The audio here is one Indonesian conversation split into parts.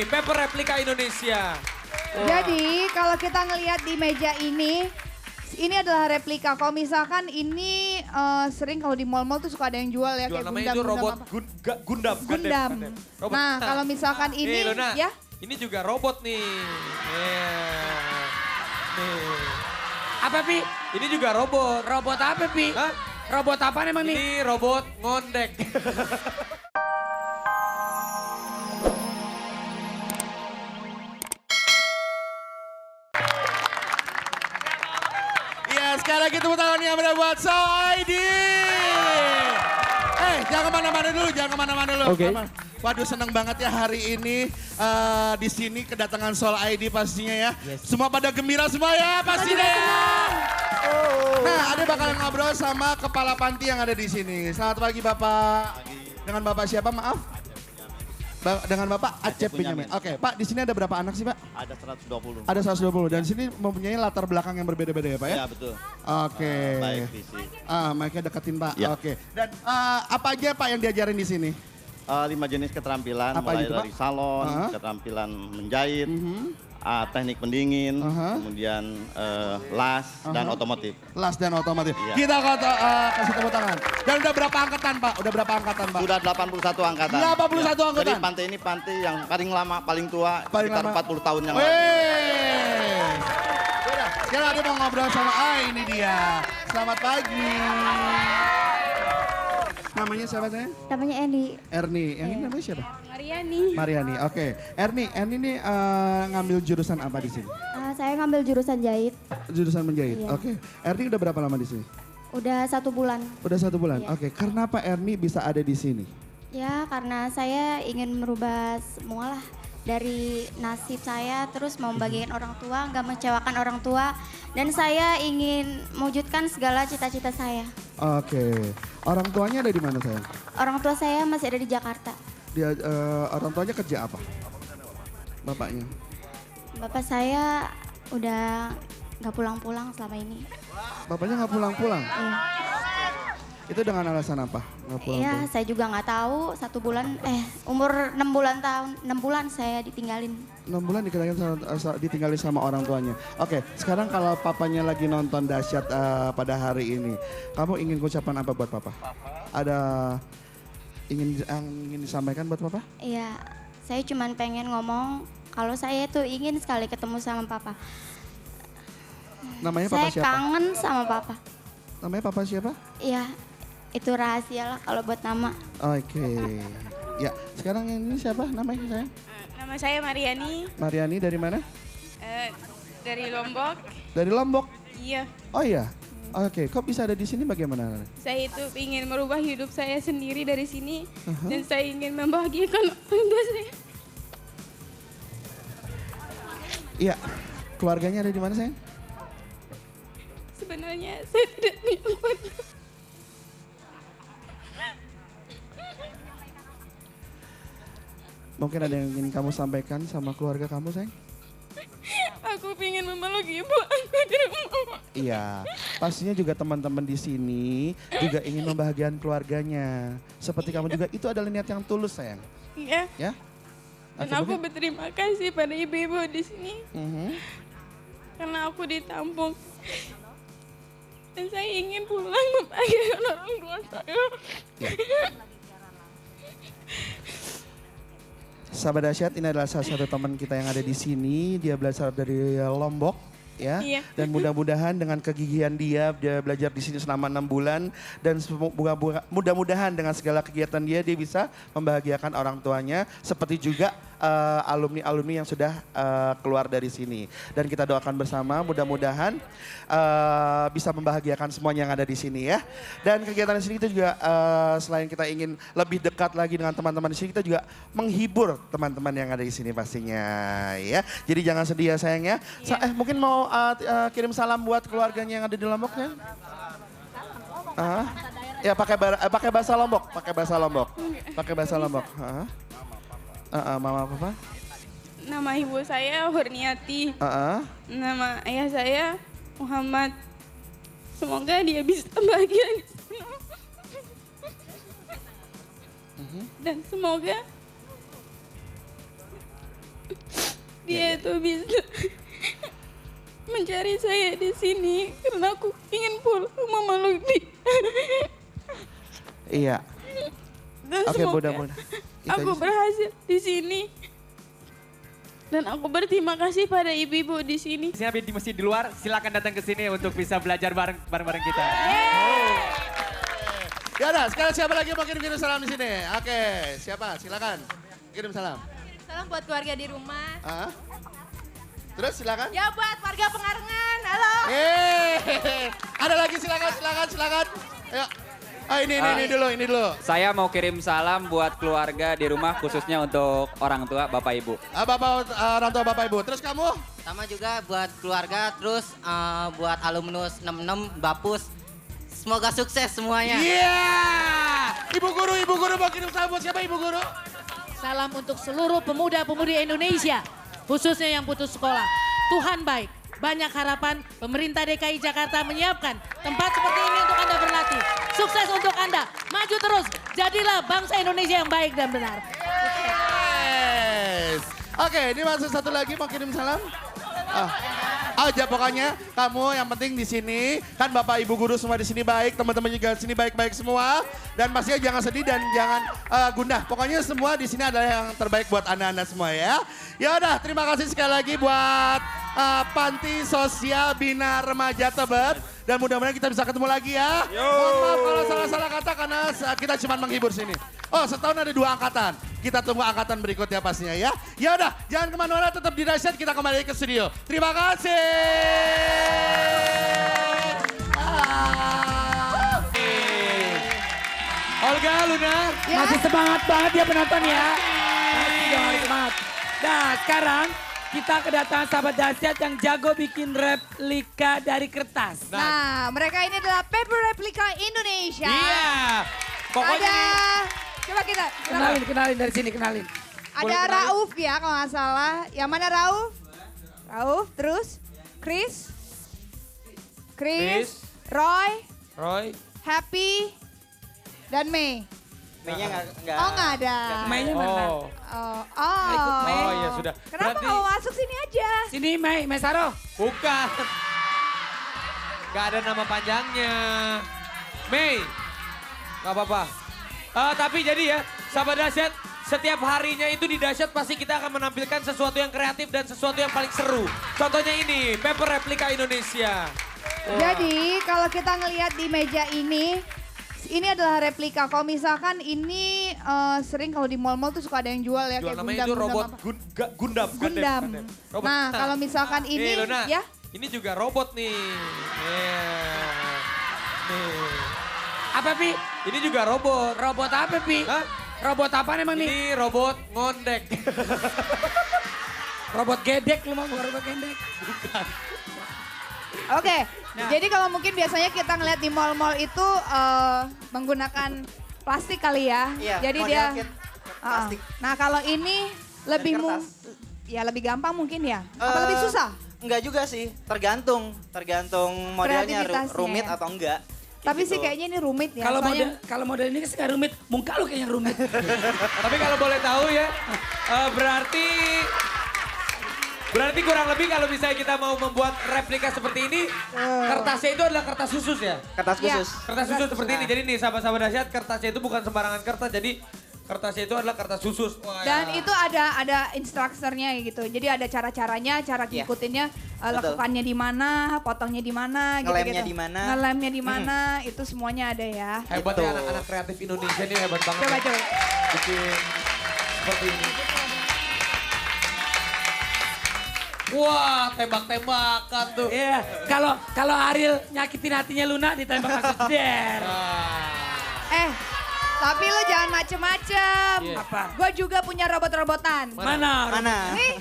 nih, paper replika Indonesia. Wah. Jadi kalau kita ngelihat di meja ini adalah replika. Kalau misalkan ini sering kalau di mall-mall tuh suka ada yang jual ya. Jual kayak namanya itu robot Gundam. Gundam. Robot. Nah kalau misalkan ini Luna, ya. ini juga robot nih. Nih. Apa, Pi? Ini juga robot. Robot apa, Pi? Hah? Robot apa emang nih? Ini robot ngondek. Iya, sekali lagi tepuk tangan yang benar buat So ID. Jangan kemana-mana dulu, jangan kemana-mana dulu. Oke. Waduh, seneng banget ya hari ini di sini kedatangan Soul ID pastinya ya. Semua pada gembira semua ya pastinya ya. Nah, ada bakalan ngobrol sama kepala panti yang ada di sini. Selamat pagi Bapak. Dengan Bapak siapa maaf? Dengan Bapak Acep Benyamin. Oke, Pak, di sini ada berapa anak sih, Pak? Ada 120. Ada 120 dan sini mempunyai latar belakang yang berbeda-beda ya, Pak ya? Ya betul. Oke. Baik visi. Mic-nya deketin, Pak. Ya. Oke. Dan apa aja Pak yang diajarin di sini? 5 jenis keterampilan, Apa mulai gitu, Pak? dari salon, keterampilan menjahit, teknik pendingin, kemudian las, dan otomotif. Las dan otomotif. Iya. Kita kasih tepuk tangan. Dan udah berapa angkatan, Pak? Udah berapa angkatan, Pak? Sudah 81 angkatan. 81 Ya. angkatan. Jadi pantai ini pantai yang paling lama, paling tua, Paling sekitar lama. 40 tahun yang lalu. Wih. Udah, sekarang ada mau ngobrol sama, ini dia. Selamat pagi. Namanya siapa saya? Namanya Eni. Erni. Yang ini namanya siapa? Mariani. Mariani. Oke. Erni ini ngambil jurusan apa di sini? Saya ngambil jurusan jahit. Jurusan menjahit. Iya. Oke. Erni udah berapa lama di sini? Udah 1 bulan. Udah 1 bulan. Iya. Oke. Kenapa Erni bisa ada di sini? Ya karena saya ingin merubah semua lah. Dari nasib saya terus mau membagikan orang tua, nggak mengecewakan orang tua. Dan saya ingin mewujudkan segala cita-cita saya. Oke. Orang tuanya ada di mana sayang? Orang tua saya masih ada di Jakarta. Dia orang tuanya kerja apa? Bapaknya. Bapak saya udah nggak pulang-pulang selama ini. Bapaknya nggak pulang-pulang. Iya. Itu dengan alasan apa? Nggak Iya, pulang-pulang. saya juga nggak tahu. 1 bulan, umur 6 bulan saya ditinggalin. 6 bulan ditinggalin sama orang tuanya. Oke, sekarang kalau papanya lagi nonton dahsyat pada hari ini, kamu ingin ucapan apa buat papa? Ada ingin disampaikan buat papa? Iya, saya cuman pengen ngomong kalau saya tuh ingin sekali ketemu sama papa. Namanya papa Saya siapa? kangen sama papa. Namanya papa siapa? Iya, itu rahasia lah kalau buat nama. Oke. Ya, sekarang yang ini siapa namanya saya? Nama saya Mariani, Mariani dari mana? dari Lombok. Dari Lombok. Iya, Oh iya. Oke, kok bisa ada di sini bagaimana? saya itu ingin merubah hidup saya sendiri dari sini. Dan saya ingin membahagiakan orang tua saya. Iya. Keluarganya ada di mana, sayang? Sebenarnya saya tidak punya keluarga. Mungkin ada yang ingin kamu sampaikan sama keluarga kamu, sayang? Aku ingin memeluk ibu aku di rumah. Iya, pastinya juga teman-teman di sini juga ingin membahagiakan keluarganya. Seperti kamu juga, itu adalah niat yang tulus, sayang. Ya, Ya? dan Oke, aku mungkin- berterima kasih pada ibu-ibu di sini Mhm. karena aku ditampung. Dan saya ingin pulang membahagiakan orang tua saya. Sahabat Dahsyat, ini adalah salah satu teman kita yang ada di sini. Dia belajar dari Lombok, ya. Iya. Dan mudah-mudahan dengan kegigihan dia belajar di sini selama 6 bulan. Dan mudah-mudahan dengan segala kegiatan dia bisa membahagiakan orang tuanya. Seperti juga alumni-alumni yang sudah keluar dari sini. Dan kita doakan bersama, mudah-mudahan bisa membahagiakan semuanya yang ada di sini ya. Dan kegiatan di sini kita juga selain kita ingin lebih dekat lagi dengan teman-teman di sini, kita juga menghibur teman-teman yang ada di sini pastinya ya. Jadi jangan sedih ya sayang ya. Mungkin mau kirim salam buat keluarganya yang ada di Lombok ya? Ya pakai bahasa Lombok, pakai bahasa Lombok. Pakai bahasa Lombok. Mama papa? Nama ibu saya Hurniati. Nama ayah saya Muhammad. Semoga dia bisa bahagia di sana. Dan semoga dia itu bisa mencari saya di sini karena aku ingin pulang Mama Lutfi. Iya. Dan Oke, semoga mudah-mudahan. aku berhasil di sini. Dan aku berterima kasih pada ibu-ibu di sini. Siapa di masjid di luar, silakan datang ke sini untuk bisa belajar bareng kita. Ya udah, sekarang siapa lagi mau kirim salam di sini? Oke, siapa? Silakan. Kirim salam. Salam buat keluarga di rumah. Ah. Terus silakan. Ya buat warga Pengarengan, halo. Ada lagi silakan. Ayo. Ah, ini dulu. Saya mau kirim salam buat keluarga di rumah khususnya untuk orang tua Bapak Ibu. Orang tua Bapak Ibu. Terus kamu? Sama juga buat keluarga, terus buat alumnus 66 Bapus. Semoga sukses semuanya. Iya. Ibu guru mau kirim salam buat siapa Ibu guru? Salam untuk seluruh pemuda-pemudi Indonesia, khususnya yang putus sekolah. Tuhan baik, banyak harapan pemerintah DKI Jakarta menyiapkan tempat seperti ini untuk Anda berlatih. Sukses untuk Anda, maju terus, jadilah bangsa Indonesia yang baik dan benar. Yes. Oke, ini masuk satu lagi mau kirim salam. Aja pokoknya kamu yang penting di sini kan Bapak Ibu guru semua di sini baik, teman-teman juga di sini baik-baik semua dan pastinya jangan sedih dan jangan gundah. Pokoknya semua di sini adalah yang terbaik buat Anda semua ya. Ya udah, terima kasih sekali lagi buat Panti Sosial Bina Remaja Tebet dan mudah-mudahan kita bisa ketemu lagi ya. Mohon maaf kalau salah-salah kata karena kita cuma menghibur sini. Oh, setahun ada 2 angkatan. Kita tunggu angkatan berikutnya pastinya ya. Ya udah, jangan kemana-mana, tetap di Dahsyat, kita kembali ke studio. Terima kasih. Olga, Luna. Ya. Masih semangat banget ya penonton ya. Masih dong, semangat. Nah sekarang kita kedatangan sahabat dahsyat yang jago bikin replika dari kertas. Nah, mereka ini adalah Paper Replika Indonesia. Iya. Pokoknya Coba kita. Kenalin dari sini, kenalin. Ada Rauf ya kalau nggak salah. Yang mana Rauf? Rauf, terus Chris, Roy, Happy, dan Mei. Mei-nya nggak. Oh nggak ada. Mainnya mana? Oh. Oh ya sudah. Kenapa Berarti- nggak mau masuk sini aja? Sini Mei Saro. Bukan. Gak ada nama panjangnya. Mei. Gak apa-apa. Tapi jadi ya, sahabat Dahsyat, setiap harinya itu di Dahsyat pasti kita akan menampilkan sesuatu yang kreatif dan sesuatu yang paling seru. Contohnya ini, Paper Replika Indonesia. Wah. Jadi kalau kita ngelihat di meja ini adalah replika. Kalau misalkan ini sering kalau di mall-mall tuh suka ada yang jual ya Jual kayak namanya itu robot apa. Gundam. Gundam. Robot. Nah kalau misalkan ini Luna, ya. ini juga robot nih. Nih. Apa Pi? Ini juga robot. Robot apa Pi? Hah? Robot apa emang nih? Ini robot ngondek. Robot gedek lu mau bukan robot gedek. Oke, Nah. jadi kalau mungkin biasanya kita ngeliat di mall-mall itu menggunakan plastik kali ya. Iya, Jadi model dia. kit plastik. Nah kalau ini lebih kertas. ya lebih gampang mungkin ya. Apa lebih susah? Enggak juga sih, tergantung modelnya Kreativitasnya rumit ya. atau enggak. Tapi sih Gitu. kayaknya ini rumit ya. Kalau soalnya- model ini kan rumit, muka lu kayaknya rumit. Tapi kalau boleh tahu ya, berarti kurang lebih kalau misalnya kita mau membuat replika seperti ini, kertasnya itu adalah kertas khusus ya? Kertas Iya. khusus. Kertas khusus seperti ini. Jadi nih sahabat-sahabat Dahsyat, kertasnya itu bukan sembarangan kertas. Jadi kertasnya itu adalah kertas khusus. Wah, Dan ya. itu ada instrukturnya gitu. Jadi ada cara-caranya, cara Iya. ngikutinnya, Betul. lekukannya di mana, potongnya di mana, Ngelemnya gitu-gitu. di mana. Ngelemnya di mana, itu semuanya ada ya. Hebat ya anak-anak kreatif Indonesia ini, hebat banget. Coba ya. coba. Bikin seperti ini. Wah, tembak-tembakan tuh. Iya, kalau Ariel nyakitin hatinya Luna ditembak langsung der. Tapi lo jangan macem-macem. Iya. Apa? Gue juga punya robot-robotan. Mana? Mana? Nih.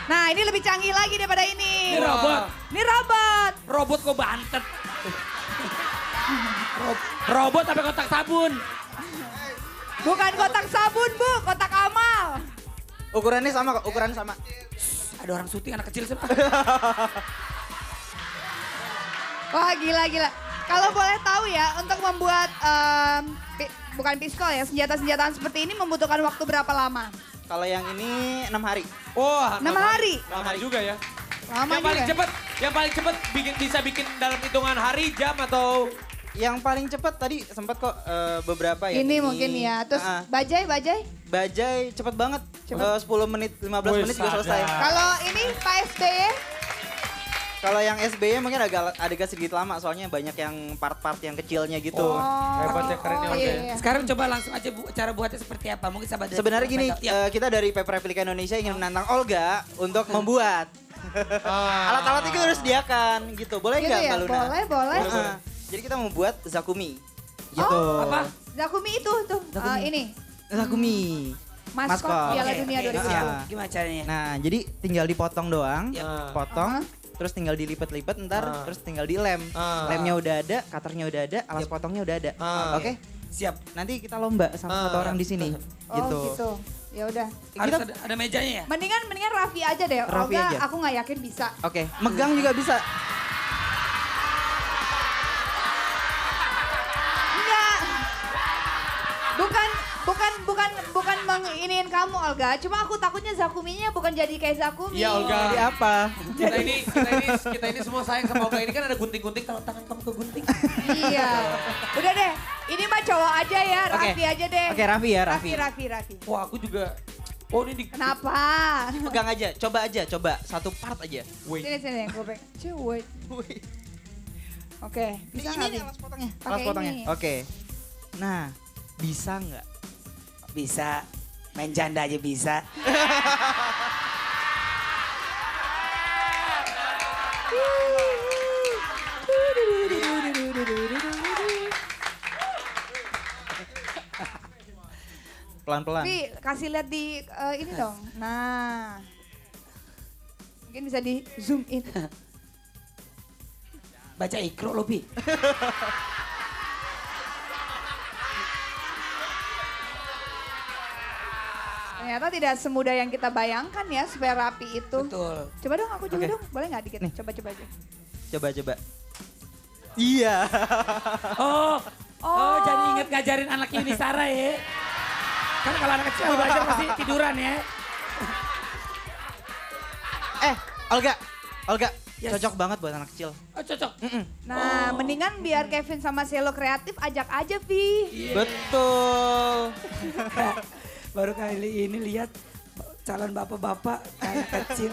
Nah ini lebih canggih lagi daripada ini. Ini robot. Ini robot. Robot kok bantet. Robot apa kotak sabun? Bukan kotak sabun bu, kotak amal. Ukurannya sama kok, ukuran sama. Ada orang syuting anak kecil siapa? Wah gila. Kalau boleh tahu ya untuk membuat bukan pistol ya, senjata-senjataan seperti ini membutuhkan waktu berapa lama? Kalau yang ini 6 hari. Wah, 6 hari. Lama juga ya. Lama Yang paling cepet bisa bikin dalam hitungan hari, jam atau Yang paling cepat tadi sempat kok beberapa ya. Ini mungkin ya. Terus bajai? Bajai cepet banget. 10 menit, 15 menit juga selesai. Kalau ini Pak SBY? Kalau yang SBY mungkin agak sedikit lama soalnya banyak yang part-part yang kecilnya gitu. hebat ya, keren ya Olga ya. Iya. Sekarang coba langsung aja cara buatnya seperti apa? Mungkin sahabat Sebenarnya gini, Ya. kita dari PP Replika Indonesia ingin menantang Olga untuk membuat. Alat-alat itu harus disediakan gitu. Boleh Gitu nggak ya? Mbak Luna? Boleh. Jadi kita membuat Zakumi. Gitu. Apa? Zakumi itu tuh. Ini. Zakumi. Maskot Piala Dunia 2020. Gimana caranya? Nah, jadi tinggal dipotong doang. Ya. Potong. Terus tinggal dilipat-lipat ntar, terus tinggal dilem. Lemnya udah ada, cutternya udah ada, alas potongnya udah ada. Oke? Siap. Nanti kita lomba sama satu orang di sini. Oh gitu. Ya udah. Harus ada mejanya ya? Mendingan Raffi aja deh. Raffi Olga aja. aku nggak yakin bisa. Oke, megang juga bisa. Enggak. Bukan menginiin kamu Olga. Cuma aku takutnya Zakuminya bukan jadi kayak Zakumi. Iya Olga. Jadi apa? Kita ini semua sayang sama Olga. Ini kan ada gunting-gunting kalau tangan kamu kegunting. Iya. Udah deh. Ini mah cowok aja ya. Oke. Raffi aja deh. Oke, Raffi ya, Raffi. Raffi. Wah aku juga. Oh ini Kenapa? Pegang aja, coba satu part aja. Sini, gue pegang. Cuy. Oke, bisa nggak? Ini alas potongnya. Pakai Alas potongnya. ini. Oke. Nah, bisa nggak? Bisa. Main janda aja bisa. Pelan-pelan. Tapi kasih lihat di ini dong. Nah. Mungkin bisa di zoom in. Baca ikro lo, Pi. Ternyata tidak semudah yang kita bayangkan ya supaya rapi itu. Betul. Coba dong aku juga Oke. dong. Boleh nggak dikit? Nih. Coba aja. Coba. Iya. Oh, jadi inget ngajarin anak ini Sarah ya. Kan kalau anak kecil belajar pasti tiduran ya. Olga, Yes. cocok banget buat anak kecil. Oh, cocok. Nah, mendingan biar Kevin sama Selo kreatif ajak aja, Vi. Betul. Baru kali ini lihat calon bapak-bapak anak kecil.